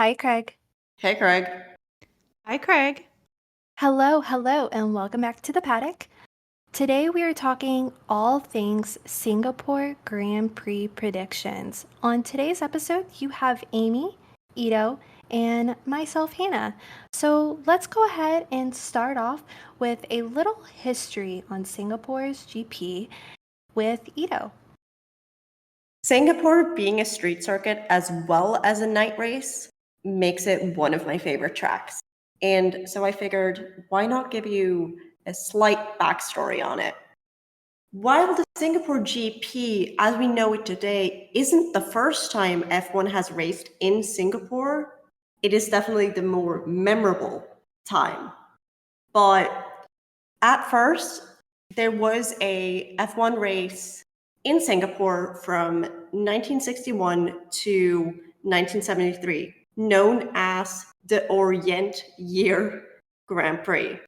Hi, Craig. Hey, Craig. Hi, Craig. Hello, and welcome back to the paddock. Today we are talking all things Singapore Grand Prix predictions. On today's episode, you have Amy, Ito, and myself, Hannah. So let's go ahead and start off with a little history on Singapore's GP with Ito. Singapore being a street circuit as well as a night race makes it one of my favorite tracks. And so I figured, why not give you a slight backstory on it? While the Singapore GP, as we know it today, isn't the first time F1 has raced in Singapore, it is definitely the more memorable time. But at first, there was a F1 race in Singapore from 1961 to 1973, known as the Orient Year Grand Prix.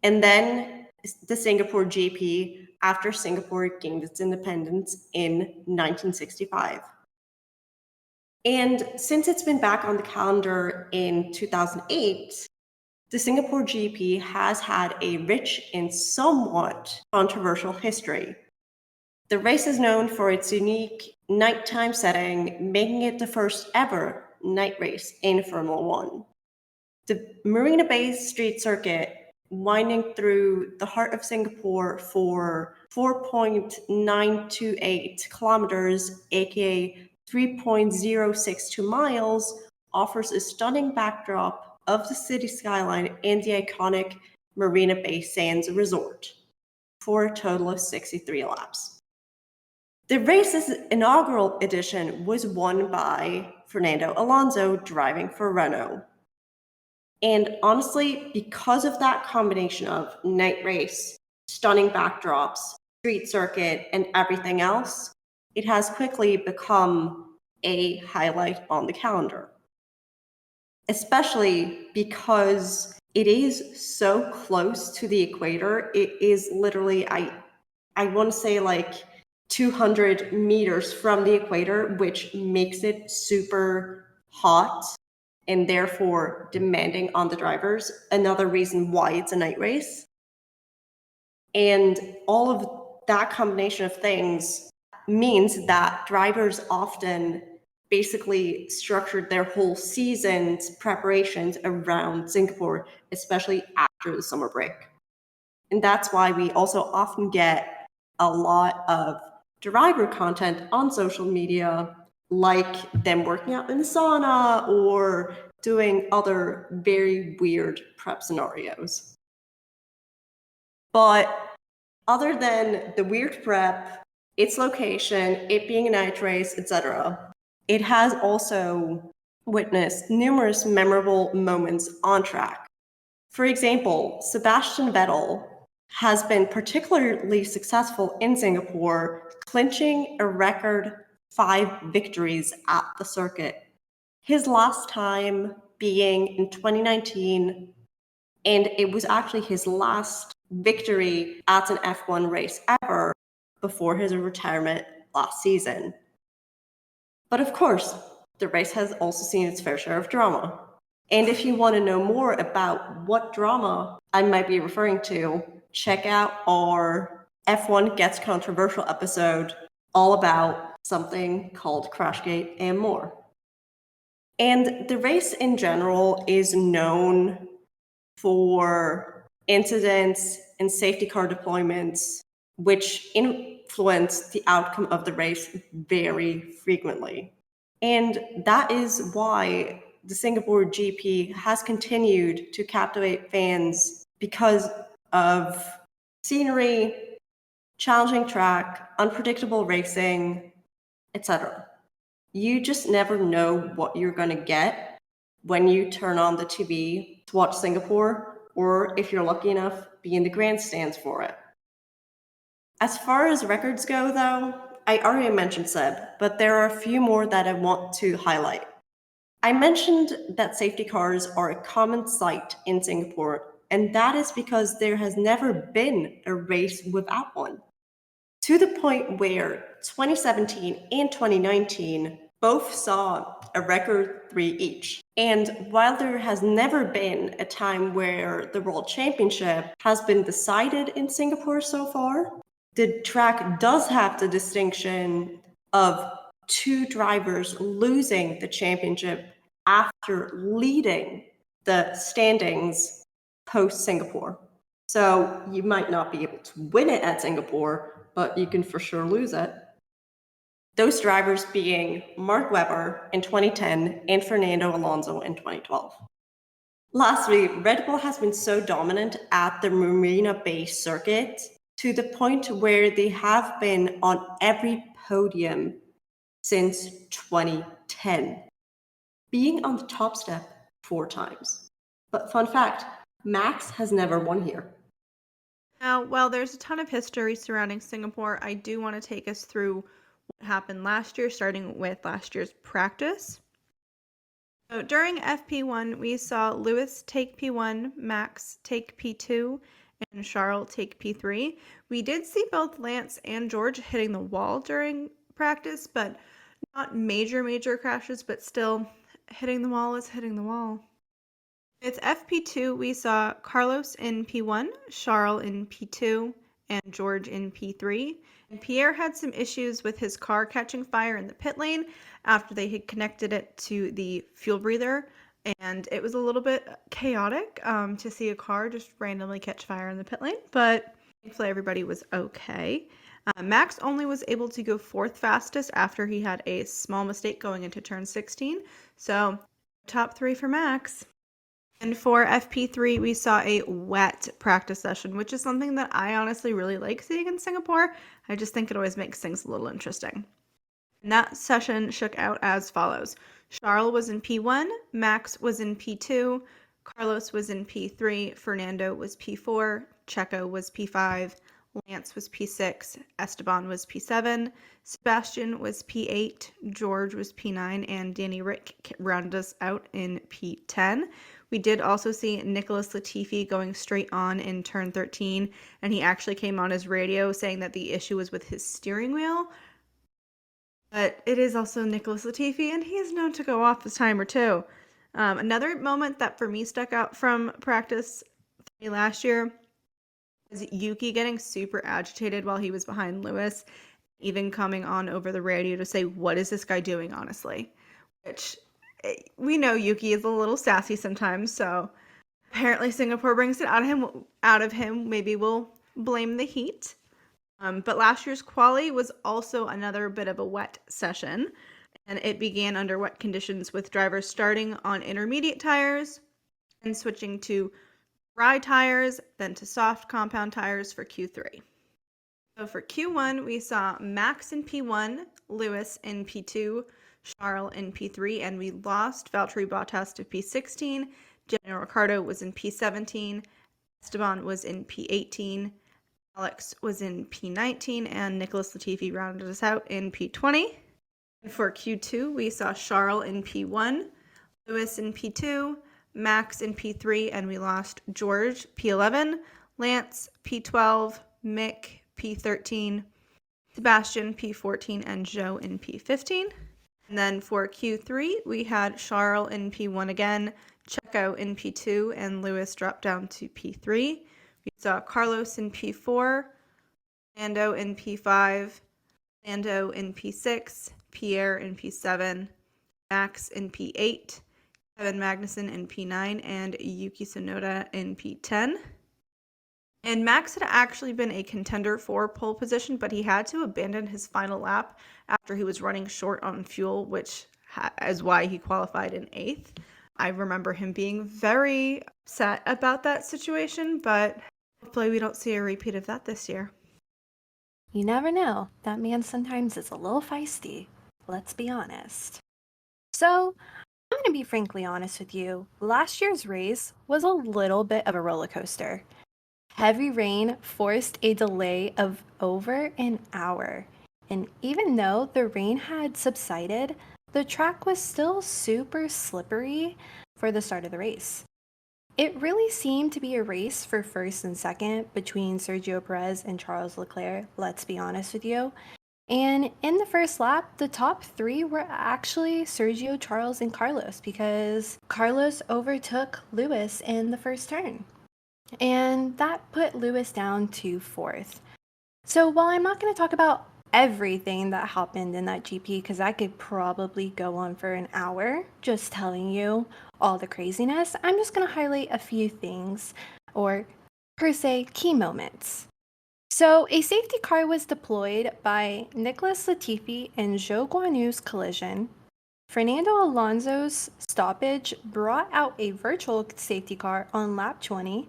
And then the Singapore GP after Singapore gained its independence in 1965. And since it's been back on the calendar in 2008, the Singapore GP has had a rich and somewhat controversial history. The race is known for its unique nighttime setting, making it the first ever night race in Formula One. The Marina Bay Street Circuit, winding through the heart of Singapore for 4.928 kilometers, aka 3.062 miles, offers a stunning backdrop of the city skyline and the iconic Marina Bay Sands Resort for a total of 63 laps. The race's inaugural edition was won by Fernando Alonso driving for Renault. And honestly, because of that combination of night race, stunning backdrops, street circuit, and everything else, it has quickly become a highlight on the calendar. Especially because it is so close to the equator. It is literally, I want to say like 200 meters from the equator, which makes it super hot and therefore demanding on the drivers. Another reason why it's a night race. And all of that combination of things means that drivers often basically structured their whole season's preparations around Singapore, especially after the summer break. And that's why we also often get a lot of driver content on social media, like them working out in the sauna or doing other very weird prep scenarios. But other than the weird prep, its location, it being a night race, etc., it has also witnessed numerous memorable moments on track. For example, Sebastian Vettel has been particularly successful in Singapore, clinching a record 5 victories at the circuit. His last time being in 2019, and it was actually his last victory at an F1 race ever before his retirement last season. But of course, the race has also seen its fair share of drama. And if you want to know more about what drama I might be referring to, check out our F1 Gets Controversial episode all about something called Crashgate and more. And the race in general is known for incidents and safety car deployments, which influence the outcome of the race very frequently. And that is why the Singapore GP has continued to captivate fans because of scenery, challenging track, unpredictable racing, etc. You just never know what you're going to get when you turn on the TV to watch Singapore, or if you're lucky enough, be in the grandstands for it. As far as records go, though, I already mentioned Seb, but there are a few more that I want to highlight. I mentioned that safety cars are a common sight in Singapore, and that is because there has never been a race without one. To the point where 2017 and 2019 both saw a record 3 each. And while there has never been a time where the World Championship has been decided in Singapore so far, the track does have the distinction of two drivers losing the championship after leading the standings post Singapore. So you might not be able to win it at Singapore, but you can for sure lose it. Those drivers being Mark Webber in 2010 and Fernando Alonso in 2012. Lastly, Red Bull has been so dominant at the Marina Bay Circuit to the point where they have been on every podium since 2010, being on the top step 4 times. But fun fact, Max has never won here. Now, while there's a ton of history surrounding Singapore, I do want to take us through what happened last year, starting with last year's practice. So during FP1, we saw Lewis take P1, Max take P2, and Charles take P3. We did see both Lance and George hitting the wall during practice, but not major crashes, but still hitting the wall is hitting the wall. With FP2, we saw Carlos in P1, Charles in P2, and George in P3. And Pierre had some issues with his car catching fire in the pit lane after they had connected it to the fuel breather. And it was a little bit chaotic to see a car just randomly catch fire in the pit lane, but thankfully everybody was okay. Max only was able to go 4th fastest after he had a small mistake going into turn 16. So top 3 for Max. And for FP3, we saw a wet practice session, which is something that I honestly really like seeing in Singapore. I just think it always makes things a little interesting. And that session shook out as follows. Charles was in P1, Max was in P2, Carlos was in P3, Fernando was P4, Checo was P5, Lance was P6, Esteban was P7, Sebastian was P8, George was P9, and Danny Rick rounded us out in P10. We did also see Nicholas Latifi going straight on in turn 13, and he actually came on his radio saying that the issue was with his steering wheel. But it is also Nicholas Latifi, and he is known to go off his timer too. Another moment that for me stuck out from practice last year was Yuki getting super agitated while he was behind Lewis, even coming on over the radio to say, "What is this guy doing, honestly?" Which we know Yuki is a little sassy sometimes, so apparently Singapore brings it out of him. Maybe we'll blame the heat. But last year's quali was also another bit of a wet session, and it began under wet conditions with drivers starting on intermediate tires and switching to dry tires, then to soft compound tires for Q3. So for Q1, we saw Max in P1, Lewis in P2, Charles in P3, and we lost Valtteri Bottas to P16. Daniel Ricciardo was in P17, Esteban was in P18, Alex was in P19, and Nicholas Latifi rounded us out in P20. And for Q2, we saw Charles in P1, Lewis in P2, Max in P3, and we lost George P11, Lance P12, Mick P13, Sebastian P14, and Joe in P15. And then for Q3, we had Charles in P1 again, Checo in P2, and Lewis dropped down to P3. We saw Carlos in P4, Lando in P5, Lando in P6, Pierre in P7, Max in P8, Kevin Magnussen in P9, and Yuki Tsunoda in P10. And Max had actually been a contender for pole position, but he had to abandon his final lap after he was running short on fuel, which is why he qualified in 8th. I remember him being very upset about that situation, but hopefully we don't see a repeat of that this year. You never know. That man sometimes is a little feisty. Let's be honest. So, I'm going to be frankly honest with you. Last year's race was a little bit of a roller coaster. Heavy rain forced a delay of over an hour. And even though the rain had subsided, the track was still super slippery for the start of the race. It really seemed to be a race for first and second between Sergio Perez and Charles Leclerc, let's be honest with you. And in the first lap, the top three were actually Sergio, Charles, and Carlos because Carlos overtook Lewis in the first turn. And that put Lewis down to fourth. So while I'm not going to talk about everything that happened in that GP, because I could probably go on for an hour just telling you all the craziness, I'm just going to highlight a few things, or per se, key moments. So a safety car was deployed by Nicholas Latifi and Zhou Guanyu's collision. Fernando Alonso's stoppage brought out a virtual safety car on lap 20,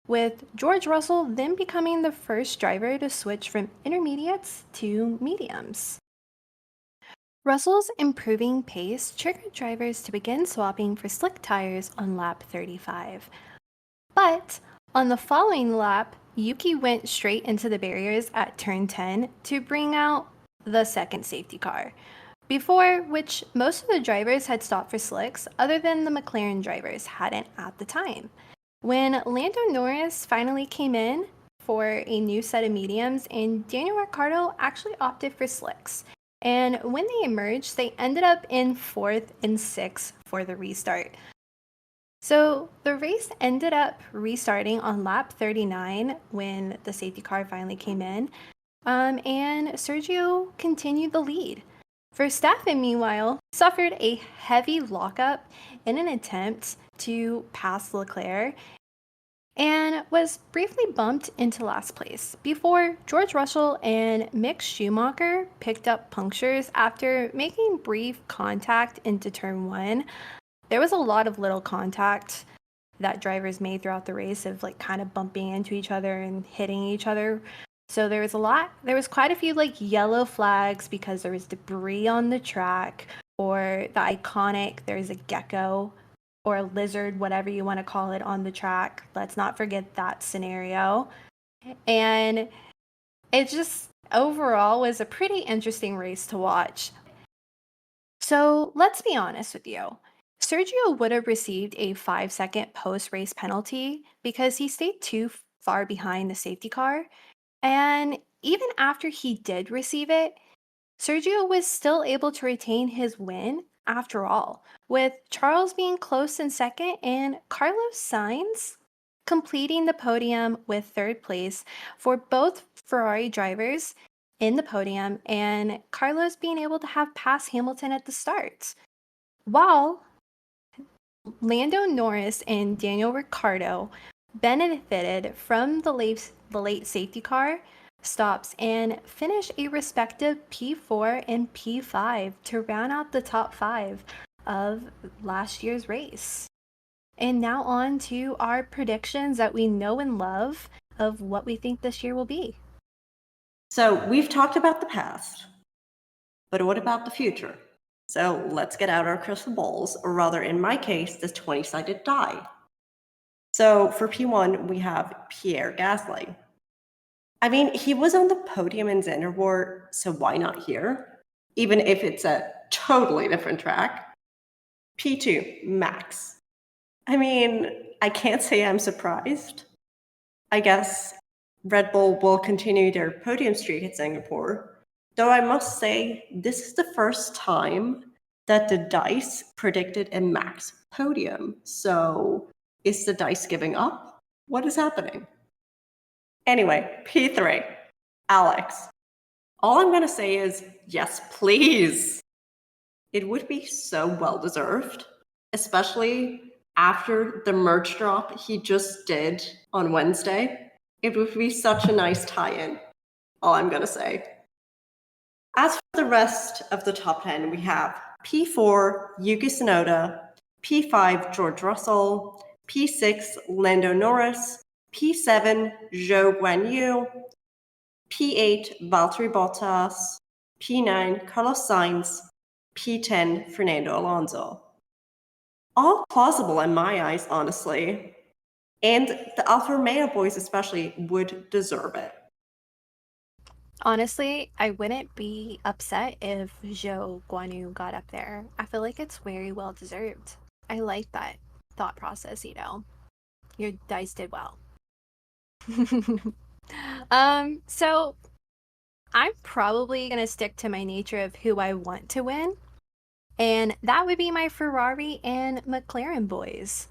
with George Russell then becoming the first driver to switch from intermediates to mediums. Russell's improving pace triggered drivers to begin swapping for slick tires on lap 35. But on the following lap, Yuki went straight into the barriers at turn 10 to bring out the second safety car, before which most of the drivers had stopped for slicks other than the McLaren drivers hadn't at the time. When Lando Norris finally came in for a new set of mediums, and Daniel Ricciardo actually opted for slicks. And when they emerged, they ended up in 4th and 6th for the restart. So the race ended up restarting on lap 39 when the safety car finally came in, and Sergio continued the lead. Verstappen, meanwhile, suffered a heavy lockup in an attempt to pass Leclerc and was briefly bumped into last place before George Russell and Mick Schumacher picked up punctures after making brief contact into turn 1. There was a lot of little contact that drivers made throughout the race of kind of bumping into each other and hitting each other. So there was quite a few yellow flags because there was debris on the track, or the iconic, there's a gecko or a lizard, whatever you want to call it, on the track. Let's not forget that scenario. And it just overall was a pretty interesting race to watch. So let's be honest with you. Sergio would have received a 5-second post-race penalty because he stayed too far behind the safety car. And even after he did receive it, Sergio was still able to retain his win after all, with Charles being close in second and Carlos Sainz completing the podium with third place for both Ferrari drivers in the podium, and Carlos being able to have passed Hamilton at the start. While Lando Norris and Daniel Ricciardo benefited from the late safety car stops and finished a respective P4 and P5 to round out the top 5 of last year's race. And now on to our predictions that we know and love of what we think this year will be. So we've talked about the past, but what about the future? So let's get out our crystal balls, or rather in my case, this 20-sided die. So for P1, we have Pierre Gasly. I mean, he was on the podium in Singapore, so why not here? Even if it's a totally different track. P2, Max. I mean, I can't say I'm surprised. I guess Red Bull will continue their podium streak at Singapore, though I must say this is the first time that the DICE predicted a Max podium. So is the DICE giving up? What is happening? Anyway, P3, Alex. All I'm going to say is yes, please. It would be so well deserved, especially after the merge drop he just did on Wednesday. It would be such a nice tie-in, all I'm going to say. As for the rest of the top 10, we have P4, Yuki Tsunoda, P5, George Russell, P6, Lando Norris, P7, Zhou Guanyu, P8, Valtteri Bottas, P9, Carlos Sainz, P10, Fernando Alonso. All plausible in my eyes, honestly. And the Alfa Romeo boys especially would deserve it. Honestly, I wouldn't be upset if Zhou Guanyu got up there. I feel like it's very well deserved. I like that thought process, Your dice did well. So I'm probably going to stick to my nature of who I want to win, and that would be my Ferrari and McLaren boys.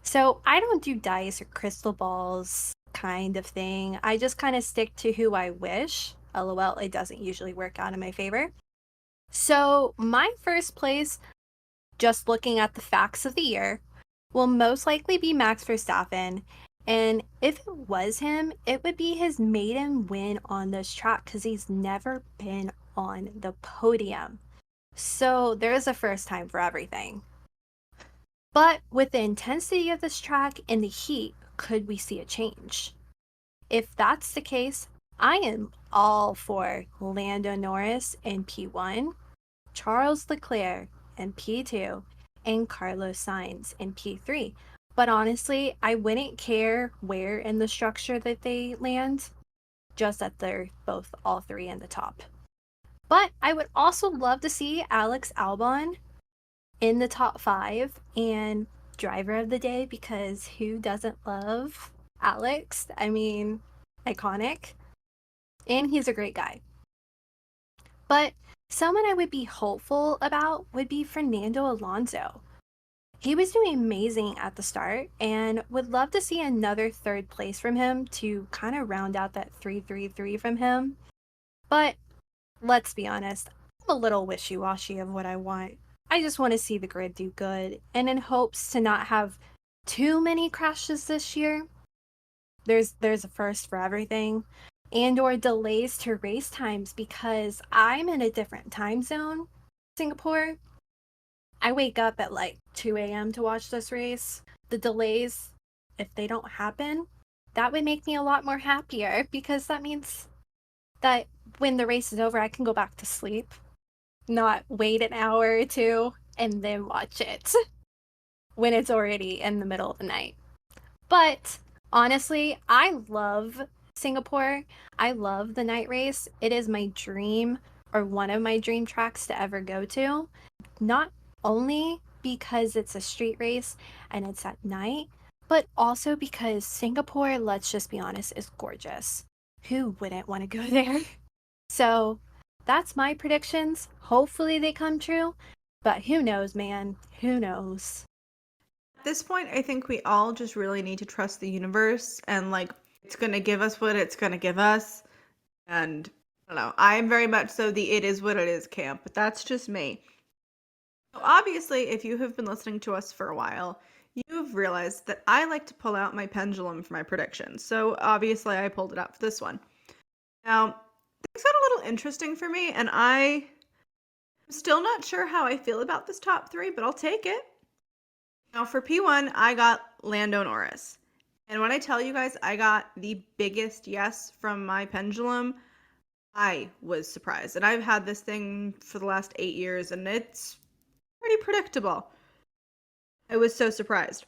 So I don't do dice or crystal balls kind of thing. I just kind of stick to who I wish. LOL, it doesn't usually work out in my favor. So my first place, just looking at the facts of the year, will most likely be Max Verstappen. And if it was him, it would be his maiden win on this track because he's never been on the podium. So there's a first time for everything. But with the intensity of this track and the heat, could we see a change? If that's the case, I am all for Lando Norris in P1, Charles Leclerc in P2, and Carlos Sainz in P3. But honestly, I wouldn't care where in the structure that they land, just that they're both all three in the top. But I would also love to see Alex Albon in the top 5 and driver of the day, because who doesn't love Alex? I mean, iconic. And he's a great guy. But someone I would be hopeful about would be Fernando Alonso. He was doing amazing at the start and would love to see another third place from him to kind of round out that 3-3-3 from him. But let's be honest, I'm a little wishy-washy of what I want. I just want to see the grid do good, and in hopes to not have too many crashes this year. There's a first for everything, and or delays to race times, because I'm in a different time zone, Singapore. I wake up at like 2 a.m. to watch this race. The delays, if they don't happen, that would make me a lot more happier, because that means that when the race is over, I can go back to sleep, not wait an hour or two and then watch it when it's already in the middle of the night. But honestly, I love Singapore. I love the night race. It is my dream, or one of my dream tracks to ever go to. Not only because it's a street race and it's at night, but also because Singapore, let's just be honest, is gorgeous. Who wouldn't want to go there? So that's my predictions. Hopefully they come true, but who knows, man? Who knows? At this point, I think we all just really need to trust the universe, and like, it's going to give us what it's going to give us. And I don't know, I'm very much so the it is what it is camp, but that's just me. So obviously, if you have been listening to us for a while, you've realized that I like to pull out my pendulum for my predictions. So obviously, I pulled it out for this one. Now, things got a little interesting for me, and I'm still not sure how I feel about this top 3, but I'll take it. Now, for P1, I got Lando Norris. And when I tell you guys I got the biggest yes from my pendulum, I was surprised. And I've had this thing for the last 8 years, and it's pretty predictable. I was so surprised.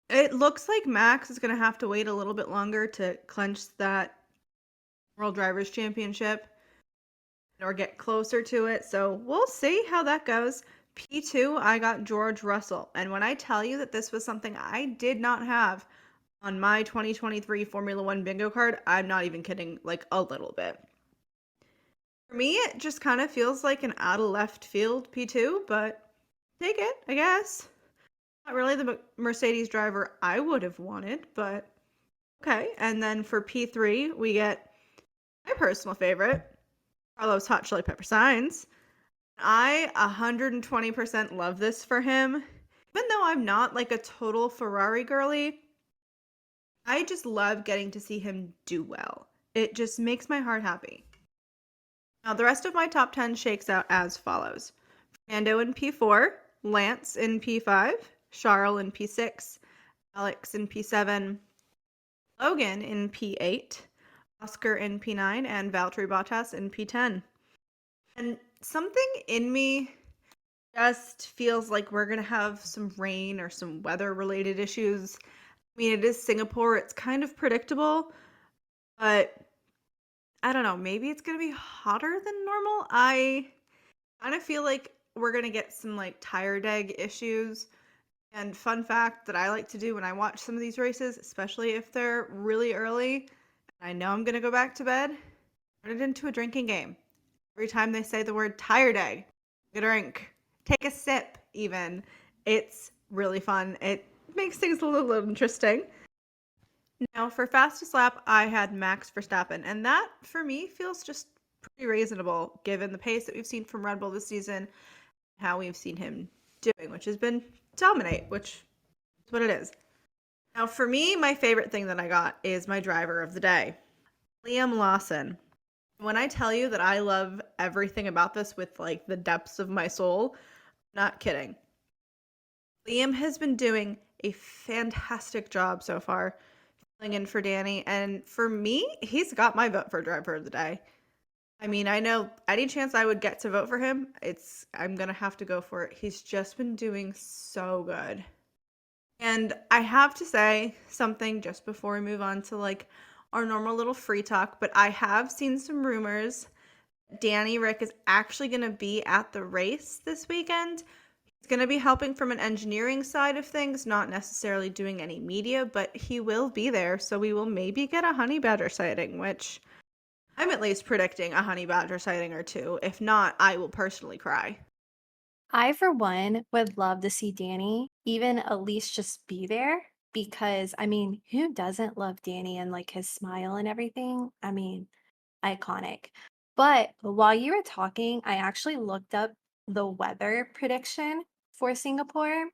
It looks like Max is going to have to wait a little bit longer to clinch that World Drivers' Championship or get closer to it. So we'll see how that goes. P2, I got George Russell. And when I tell you that this was something I did not have on my 2023 Formula One bingo card, I'm not even kidding, like a little bit. For me, it just kind of feels like an out of left field P2, but take it, I guess. Not really the Mercedes driver I would have wanted, but okay. And then for P3, we get my personal favorite, Carlos Hot Chili Pepper Sainz. I 120% love this for him. Even though I'm not like a total Ferrari girly, I just love getting to see him do well. It just makes my heart happy. Now, the rest of my top 10 shakes out as follows. Fernando in P4, Lance in P5, Charles in P6, Alex in P7, Logan in P8, Oscar in P9, and Valtteri Bottas in P10. And something in me just feels like we're going to have some rain or some weather-related issues. I mean, it is Singapore. It's kind of predictable, but I don't know. Maybe it's going to be hotter than normal. I kind of feel like we're going to get some like tire deg issues. And fun fact that I like to do when I watch some of these races, especially if they're really early, I know I'm going to go back to bed, Turn it into a drinking game. Every time they say the word tire day, take a drink, take a sip even. It's really fun. It makes things a little interesting. Now, for fastest lap, I had Max Verstappen, and that for me feels just pretty reasonable given the pace that we've seen from Red Bull this season, how we've seen him doing, which has been dominate, which is what it is. Now, for me, my favorite thing that I got is my driver of the day, Liam Lawson. When I tell you that I love everything about this with like the depths of my soul, not kidding. Liam has been doing a fantastic job so far filling in for Danny, and for me, he's got my vote for driver of the day. I mean, I know any chance I would get to vote for him, I'm gonna have to go for it. He's just been doing so good. And I have to say something just before we move on to like our normal little free talk, but I have seen some rumors Danny Rick is actually going to be at the race this weekend. He's going to be helping from an engineering side of things, not necessarily doing any media, but he will be there. So we will maybe get a honey badger sighting, which I'm at least predicting a honey badger sighting or two. If not, I will personally cry. I, for one, would love to see Danny even at least just be there because, I mean, who doesn't love Danny and like his smile and everything? I mean, iconic. But while you were talking, I actually looked up the weather prediction for Singapore.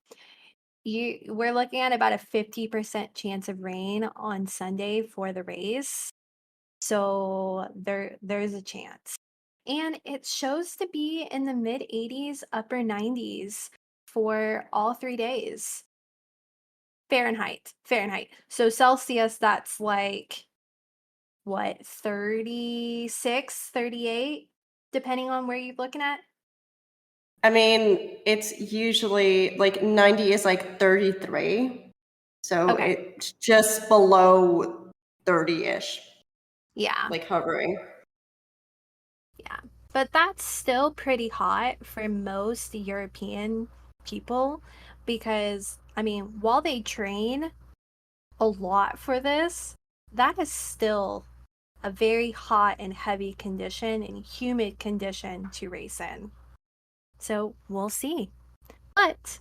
We're looking at about a 50% chance of rain on Sunday for the race. So there's a chance. And it shows to be in the mid 80s, upper 90s for all 3 days. Fahrenheit. Fahrenheit. So Celsius, that's like what, 36, 38, depending on where you're looking at? I mean, it's usually like 90 is like 33. So Okay. it's just below 30-ish, Yeah. like hovering. Yeah. But that's still pretty hot for most European people because, I mean, while they train a lot for this, that is still a very hot and heavy condition and humid condition to race in. So we'll see. But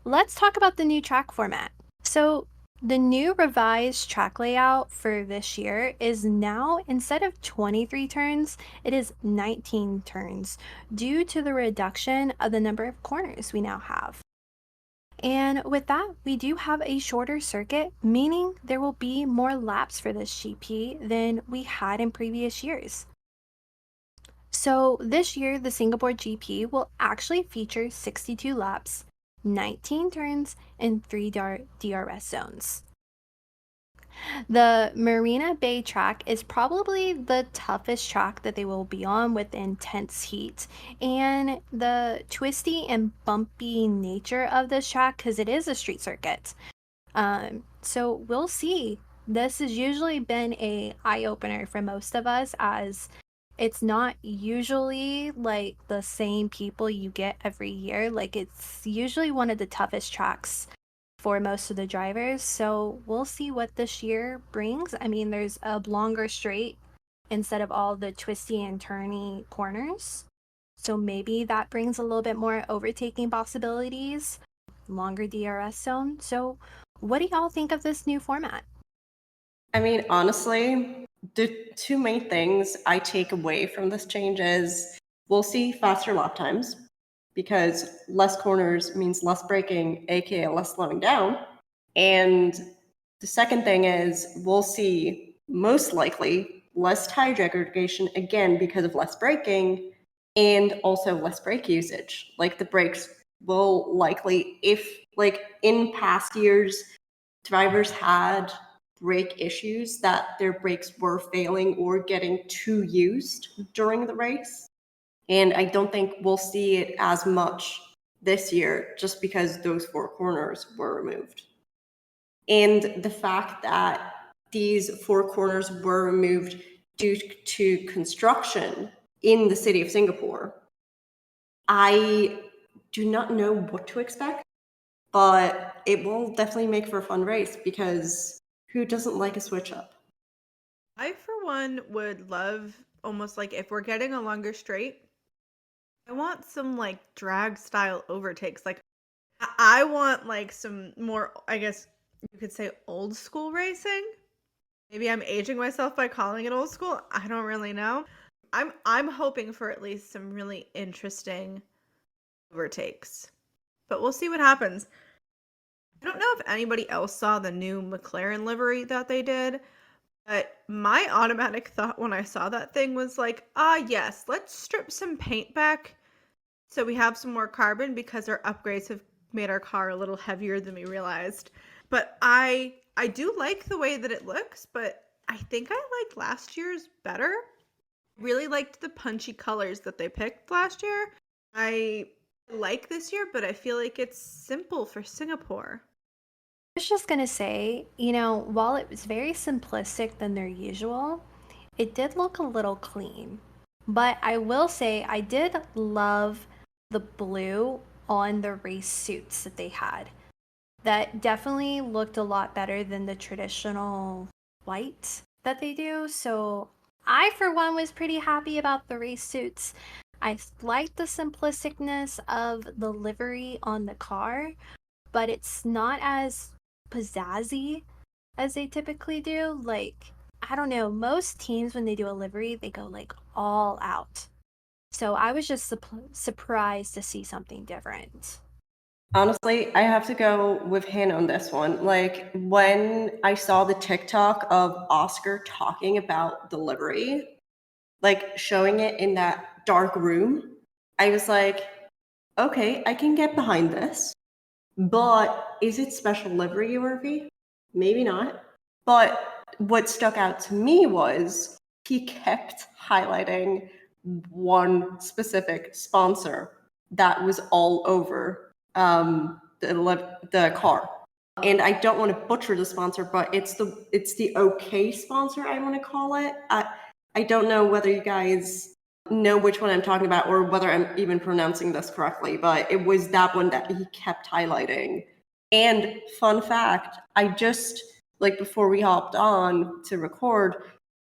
let's talk about the new track format. So the new revised track layout for this year is now, instead of 23 turns, it is 19 turns due to the reduction of the number of corners we now have. And with that, we do have a shorter circuit, meaning there will be more laps for this GP than we had in previous years. So this year, the Singapore GP will actually feature 62 laps, 19 turns, and 3 DRS zones. The Marina Bay track is probably the toughest track that they will be on with intense heat and the twisty and bumpy nature of this track because it is a street circuit. So we'll see. This has usually been a eye-opener for most of us as it's not usually like the same people you get every year. Like it's usually one of the toughest tracks for most of the drivers. So we'll see what this year brings. I mean, there's a longer straight instead of all the twisty and turny corners. So maybe that brings a little bit more overtaking possibilities, longer DRS zone. So what do y'all think of this new format? I mean, honestly, the two main things I take away from this change is we'll see faster lap times because less corners means less braking, aka less slowing down. And the second thing is we'll see most likely less tire degradation again because of less braking and also less brake usage. Like the brakes will likely, if like in past years, drivers had brake issues that their brakes were failing or getting too used during the race. And I don't think we'll see it as much this year just because those four corners were removed. And the fact that these four corners were removed due to construction in the city of Singapore, I do not know what to expect, but it will definitely make for a fun race because who doesn't like a switch up? I, for one, would love almost like if we're getting a longer straight, I want some like drag style overtakes. Like I want like some more, I guess you could say old school racing. Maybe I'm aging myself by calling it old school. I don't really know. I'm hoping for at least some really interesting overtakes. But we'll see what happens. I don't know if anybody else saw the new McLaren livery that they did, but my automatic thought when I saw that thing was like, yes, let's strip some paint back so we have some more carbon because our upgrades have made our car a little heavier than we realized. But I do like the way that it looks, but I think I liked last year's better. Really liked the punchy colors that they picked last year. I like this year, but I feel like it's simple for Singapore. I was just gonna say, while it was very simplistic than their usual, it did look a little clean. But I will say, I did love the blue on the race suits that they had. That definitely looked a lot better than the traditional white that they do. So I, for one, was pretty happy about the race suits. I liked the simplisticness of the livery on the car, but it's not as pizzazzy as they typically do. Like, I don't know, most teams when they do a livery, they go like all out. So I was just surprised to see something different. Honestly, I have to go with Hanna on this one. Like, when I saw the TikTok of Oscar talking about delivery, like showing it in that dark room, I was like, okay, I can get behind this. But is it special livery worthy? Maybe not. But what stuck out to me was he kept highlighting one specific sponsor that was all over the car. And I don't want to butcher the sponsor, but it's the OK sponsor, I want to call it. I don't know whether you guys know which one I'm talking about or whether I'm even pronouncing this correctly, but it was that one that he kept highlighting. And fun fact, I just, like before we hopped on to record,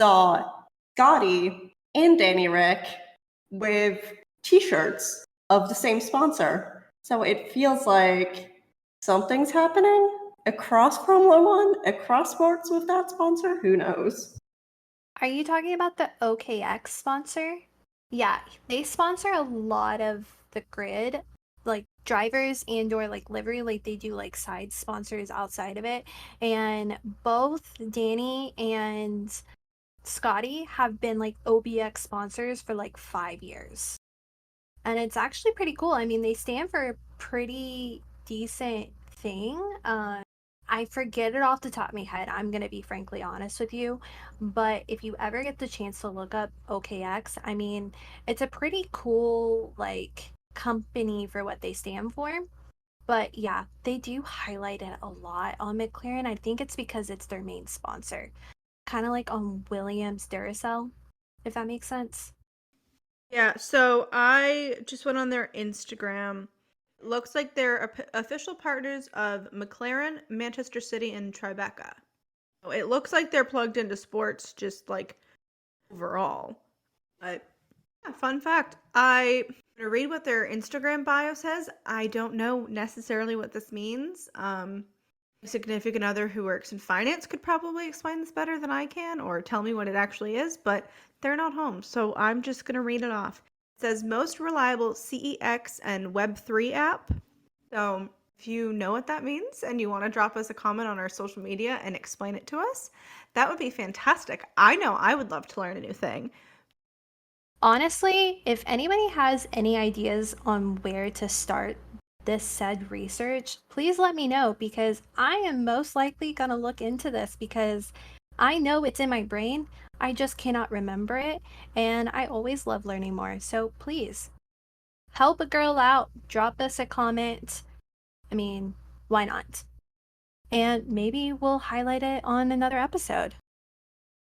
saw Scotty and Danny Rick with t-shirts of the same sponsor. So it feels like something's happening across Formula One, across sports with that sponsor. Who knows? Are you talking about the OKX sponsor? Yeah, they sponsor a lot of the grid, like drivers and or like livery, like they do like side sponsors outside of it. And both Danny and Scotty have been like OBX sponsors for like 5 years. And it's actually pretty cool. I mean, they stand for a pretty decent thing. I forget it off the top of my head. I'm going to be frankly honest with you. But if you ever get the chance to look up OKX, I mean, it's a pretty cool, like, company for what they stand for. But yeah, they do highlight it a lot on McLaren. I think it's because it's their main sponsor. Kind of like on Williams Duracell, if that makes sense. Yeah, so I just went on their Instagram. Looks like they're official partners of McLaren, Manchester City, and Tribeca. So it looks like they're plugged into sports just like overall. But yeah, fun fact, I'm going to read what their Instagram bio says. I don't know necessarily what this means. A significant other who works in finance could probably explain this better than I can or tell me what it actually is, but they're not home, so I'm just going to read it off. It says most reliable CEX and Web3 app. So if you know what that means and you want to drop us a comment on our social media and explain it to us, that would be fantastic. I know I would love to learn a new thing. Honestly, if anybody has any ideas on where to start this said research, please let me know because I am most likely going to look into this because I know it's in my brain. I just cannot remember it. And I always love learning more. So please help a girl out. Drop us a comment. I mean, why not? And maybe we'll highlight it on another episode.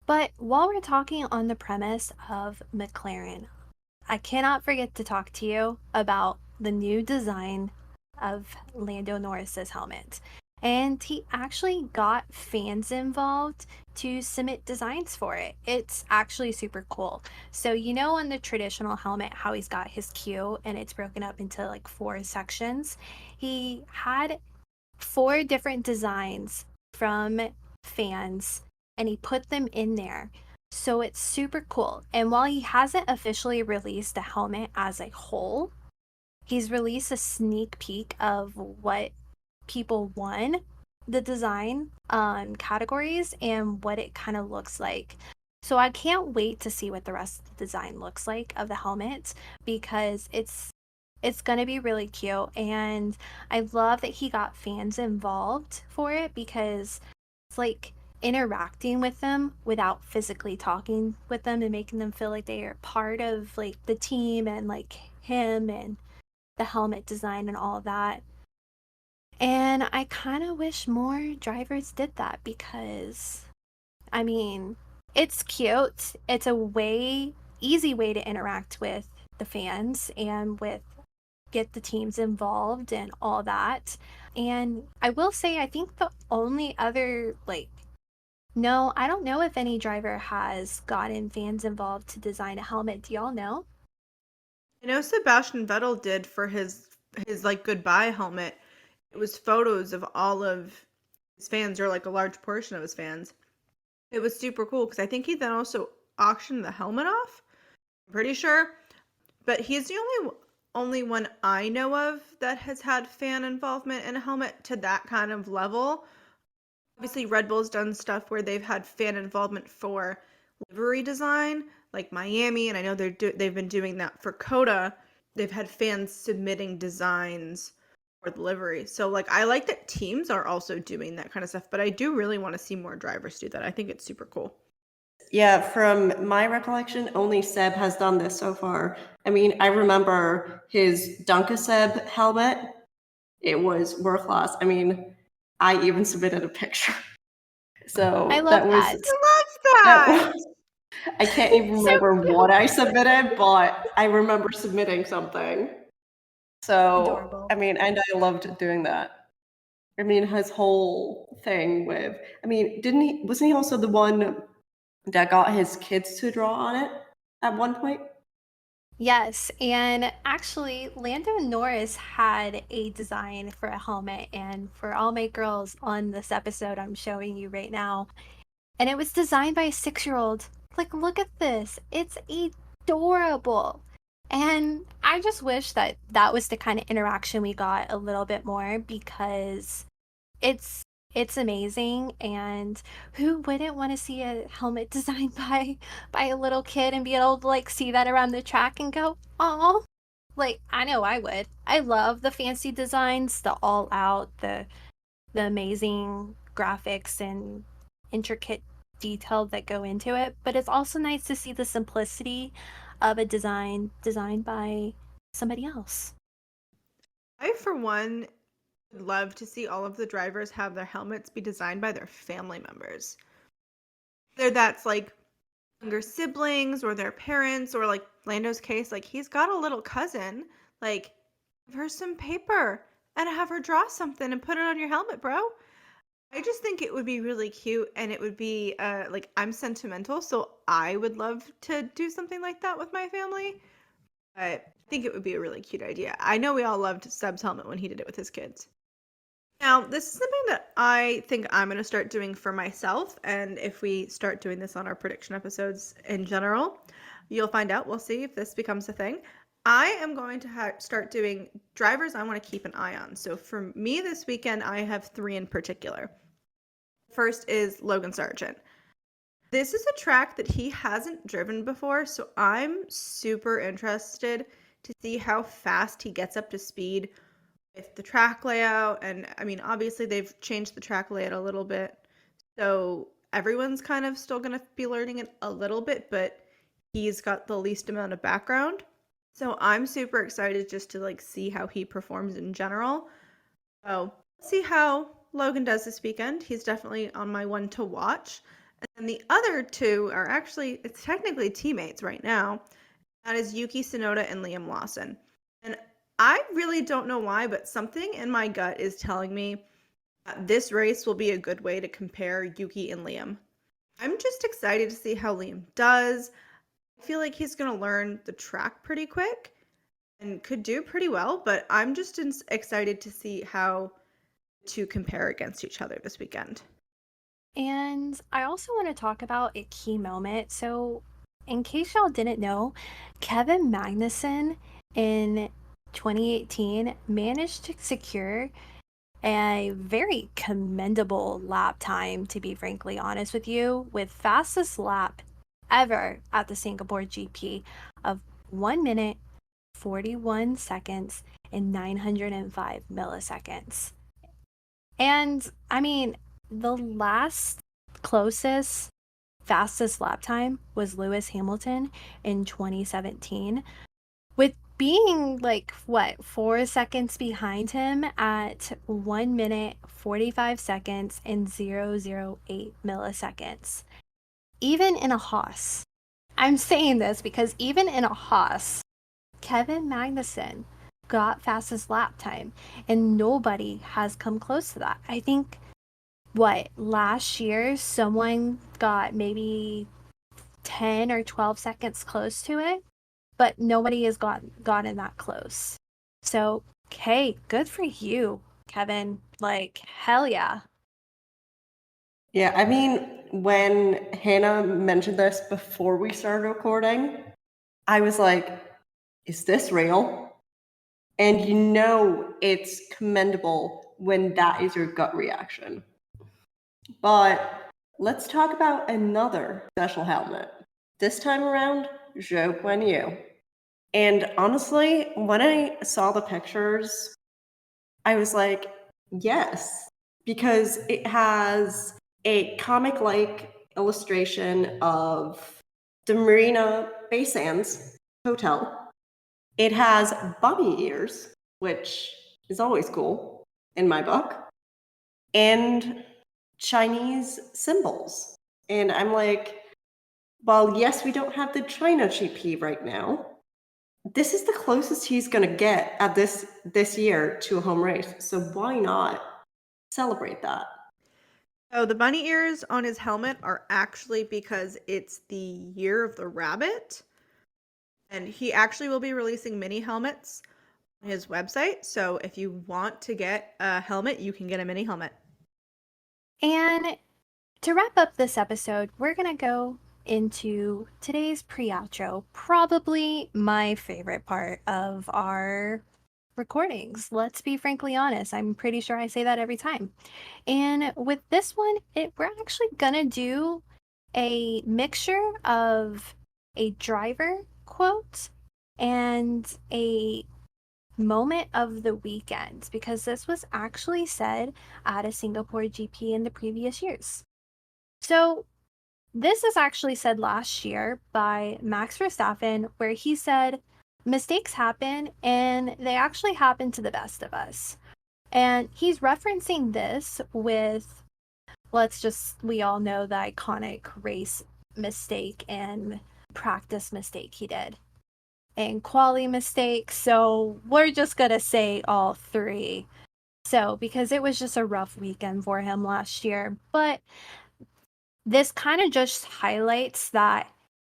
But while we're talking on the premise of McLaren, I cannot forget to talk to you about the new design of Lando Norris's helmet. And he actually got fans involved to submit designs for it. It's actually super cool. So, on the traditional helmet, how he's got his queue and it's broken up into like 4 sections, he had 4 different designs from fans and he put them in there. So it's super cool. And while he hasn't officially released the helmet as a whole, he's released a sneak peek of what people won the design categories and what it kind of looks like. So I can't wait to see what the rest of the design looks like of the helmet because it's going to be really cute, and I love that he got fans involved for it because it's like interacting with them without physically talking with them and making them feel like they are part of like the team and like him and the helmet design and all that. And I kind of wish more drivers did that because, I mean, it's cute. It's a easy way to interact with the fans and get the teams involved and all that. And I will say, I think the only other, no, I don't know if any driver has gotten fans involved to design a helmet. Do y'all know? I know Sebastian Vettel did for his like goodbye helmet. It was photos of all of his fans, or like a large portion of his fans. It was super cool because I think he then also auctioned the helmet off. I'm pretty sure, but he's the only one I know of that has had fan involvement in a helmet to that kind of level. Obviously, Red Bull's done stuff where they've had fan involvement for livery design, like Miami, and I know they've been doing that for Coda. They've had fans submitting designs for the livery. So, like, I like that teams are also doing that kind of stuff, but I do really want to see more drivers do that. I think it's super cool. Yeah, from my recollection, only Seb has done this so far. I mean, I remember his Dunka Seb helmet. It was world class. I mean, I even submitted a picture. So I love that was that. I love that. I can't even remember what I submitted, but I remember submitting something. So, Adorable. I mean, and I loved doing that. I mean, his whole thing with, I mean, wasn't he also the one that got his kids to draw on it at one point? Yes, and actually, Lando Norris had a design for a helmet, and for all my girls on this episode, I'm showing you right now. And it was designed by a 6-year-old. Like, look at this. It's adorable. And I just wish that that was the kind of interaction we got a little bit more because it's it's amazing, and who wouldn't want to see a helmet designed by a little kid and be able to like see that around the track and go, "Oh." Like, I know I would. I love the fancy designs, the all out, the amazing graphics and intricate detail that go into it, but it's also nice to see the simplicity of a design designed by somebody else. I, for one, would love to see all of the drivers have their helmets be designed by their family members. Whether that's like younger siblings or their parents, or like Lando's case, like he's got a little cousin. Like, give her some paper and have her draw something and put it on your helmet, bro. I just think it would be really cute, and it would be like, I'm sentimental, so I would love to do something like that with my family. I think it would be a really cute idea. I know we all loved Seb's helmet when he did it with his kids. Now, this is something that I think I'm going to start doing for myself, and if we start doing this on our prediction episodes in general, you'll find out. We'll see if this becomes a thing. I am going to start doing drivers I want to keep an eye on. So for me this weekend, I have 3 in particular. First is Logan Sargent. This is a track that he hasn't driven before, so I'm super interested to see how fast he gets up to speed with the track layout. And I mean, obviously they've changed the track layout a little bit, so everyone's kind of still going to be learning it a little bit, but he's got the least amount of background. So I'm super excited just to like see how he performs in general. So let's see how Logan does this weekend. He's definitely on my one to watch. And the other 2 are actually, it's technically teammates right now. That is Yuki Tsunoda and Liam Lawson. And I really don't know why, but something in my gut is telling me This race will be a good way to compare Yuki and Liam. I'm just excited to see how Liam does. I feel like he's going to learn the track pretty quick and could do pretty well, but I'm just excited to see how to compare against each other this weekend. And I also want to talk about a key moment. So, in case y'all didn't know, Kevin Magnussen in 2018 managed to secure a very commendable lap time, to be frankly honest with you, with fastest lap ever at the Singapore GP of 1 minute, 41 seconds, and 905 milliseconds. And I mean, the last closest fastest lap time was Lewis Hamilton in 2017, with being like 4 seconds behind him at 1 minute 45 seconds and 008 milliseconds. Even in a Haas, I'm saying this because even in a Haas, Kevin Magnussen got fastest lap time, and nobody has come close to that. I think last year someone got maybe 10 or 12 seconds close to it, but nobody has gotten that close. So, hey, good for you, Kevin. Like, hell yeah. Yeah, I mean, when Hannah mentioned this before we started recording, I was like, is this real? And you know it's commendable when that is your gut reaction. But let's talk about another special helmet. This time around, Zhou Guanyu. And honestly, when I saw the pictures, I was like, yes, because it has a comic-like illustration of the Marina Bay Sands Hotel. It has bunny ears, which is always cool in my book, and Chinese symbols. And I'm like, well, yes, we don't have the China GP right now. This is the closest he's going to get at this year to a home race. So why not celebrate that? Oh, the bunny ears on his helmet are actually because it's the year of the rabbit. And he actually will be releasing mini helmets on his website. So if you want to get a helmet, you can get a mini helmet. And to wrap up this episode, we're going to go into today's pre-outro, probably my favorite part of our recordings. Let's be frankly honest. I'm pretty sure I say that every time. And with this one, we're actually gonna do a mixture of a driver quote and a moment of the weekend, because this was actually said at a Singapore GP in the previous years. So this is actually said last year by Max Verstappen, where he said, mistakes happen and they actually happen to the best of us. And he's referencing this with, we all know the iconic race mistake and practice mistake he did, and quali mistake. So we're just going to say all three. So, because it was just a rough weekend for him last year. But this kind of just highlights that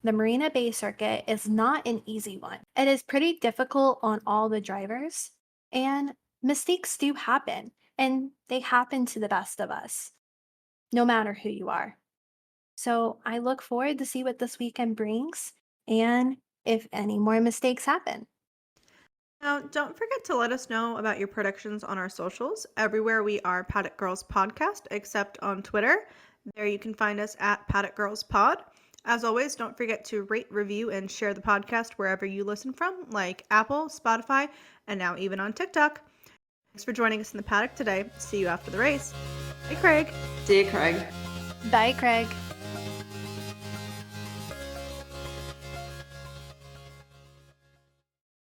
the Marina Bay Circuit is not an easy one. It is pretty difficult on all the drivers, and mistakes do happen, and they happen to the best of us, no matter who you are. So I look forward to see what this weekend brings, and if any more mistakes happen. Now, don't forget to let us know about your predictions on our socials. Everywhere we are Paddock Girls Podcast, except on Twitter. There you can find us at Paddock Girls Pod. As always, don't forget to rate, review, and share the podcast wherever you listen from, like Apple, Spotify, and now even on TikTok. Thanks for joining us in the paddock today. See you after the race. Hey, Craig. See you, Craig. Bye, Craig.